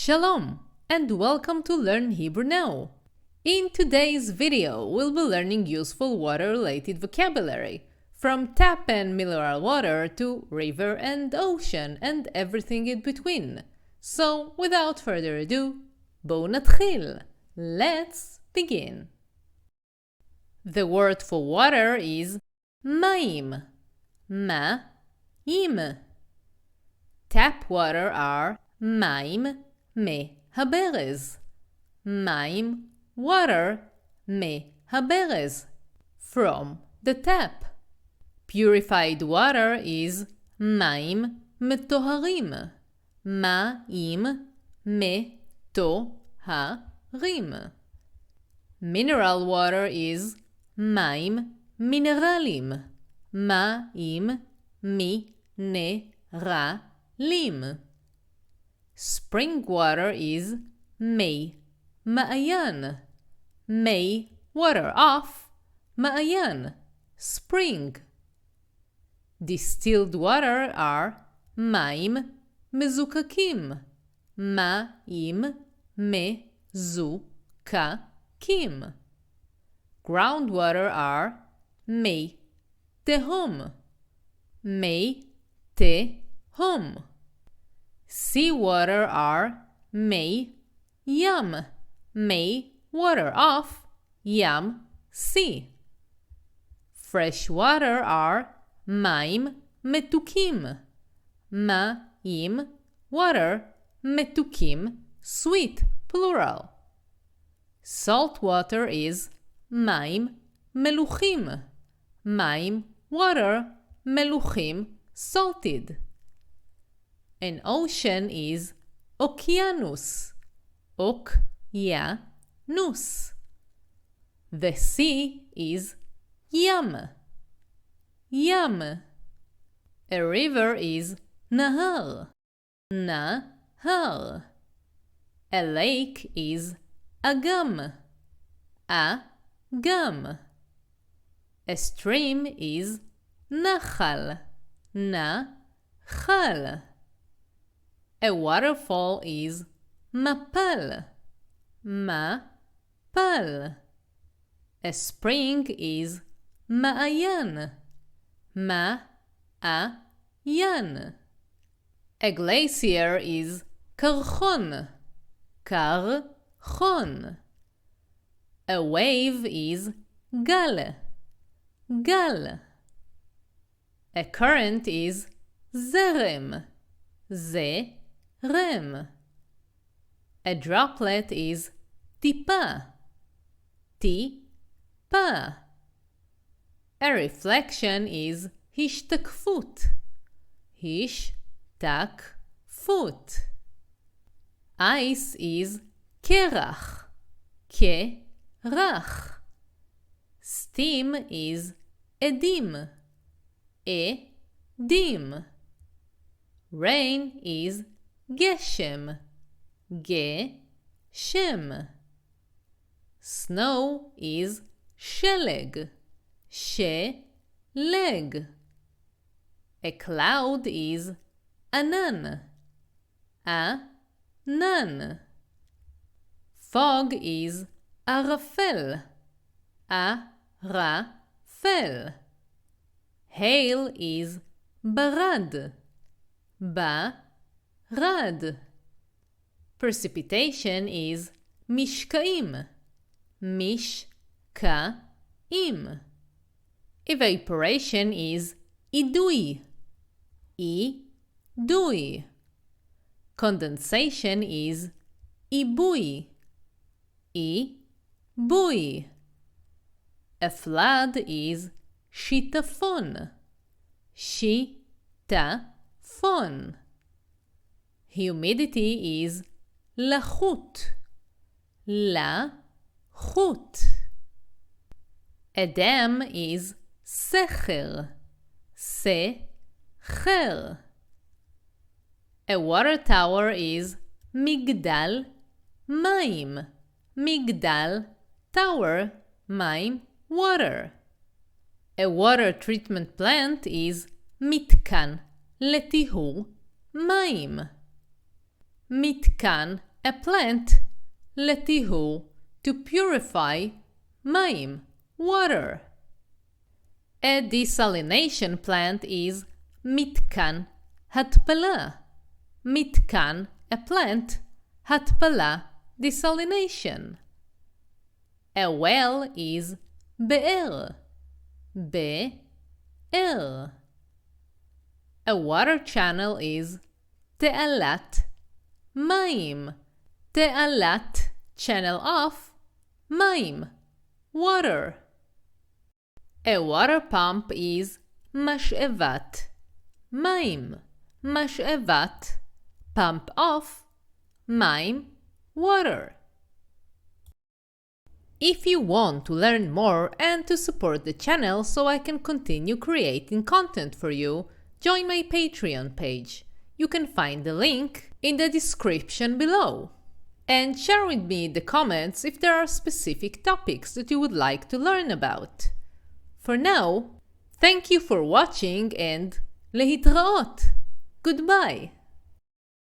Shalom and welcome to Learn Hebrew Now. In today's video, we'll be learning useful water-related vocabulary, from tap and mineral water to river and ocean and everything in between. So, without further ado, בואו נתחיל. Let's begin. The word for water is מים. מים. Tap water are מים מהברז. מים, water, מהברז, from the tap. Purified water is מים מטוהרים. מים מטוהרים. Mineral water is מים מינרלים. מים מינרלים. Spring water is מי מעיין. מי, water of, מעיין, spring. Distilled water are מים מזוקקים. מים מזוקקים. Groundwater are מי תהום. מי תהום. Seawater are מי ים. מי, water of, ים, sea. Fresh water are מים מתוקים. מים, water, מתוקים, sweet, plural. Salt water is מים מלוחים. מים, water, מלוחים, salted. An ocean is אוקיינוס. אוקיינוס. The sea is ים. ים. A river is נהר. נהר. A lake is אגם. אגם. A stream is נחל. נחל. A waterfall is מפל. מפל. A spring is מעיין. מעיין. A glacier is קרחון. קרחון. A wave is גל. גל. A current is זרם. זרם. A droplet is טיפה. טיפה. A reflection is השתקפות. השתקפות. Ice is קרח. קרח. Steam is אדים. אדים. Rain is גשם. גשם. Snow is שלג. שלג. A cloud is ענן. ענן. Fog is ערפל. ערפל. Hail is ברד. ברד. Precipitation is משקעים. משקעים. Evaporation is אידוי. אידוי. Condensation is עיבוי. עיבוי. A flood is שיטפון. שיטפון. Humidity is לחות. לחות. A dam is סכר. סכר. A water tower is מגדל מים. מגדל, tower, מים, water. A water treatment plant is מתקן לטיהור מים. מתקן a plant, לטיהור, to purify, מים, water. A desalination plant is מתקן, התפלה. מתקן, a plant, התפלה, desalination. A well is באר, באר. A water channel is תעלת, מים. תעלת, channel of, מים, water. A water pump is משאבת, מים. משאבת, pump of, מים, water. If you want to learn more and to support the channel so I can continue creating content for you, join my Patreon page. You can find the link in the description below. And share with me in the comments if there are specific topics that you would like to learn about. For now, thank you for watching and להתראות. Goodbye.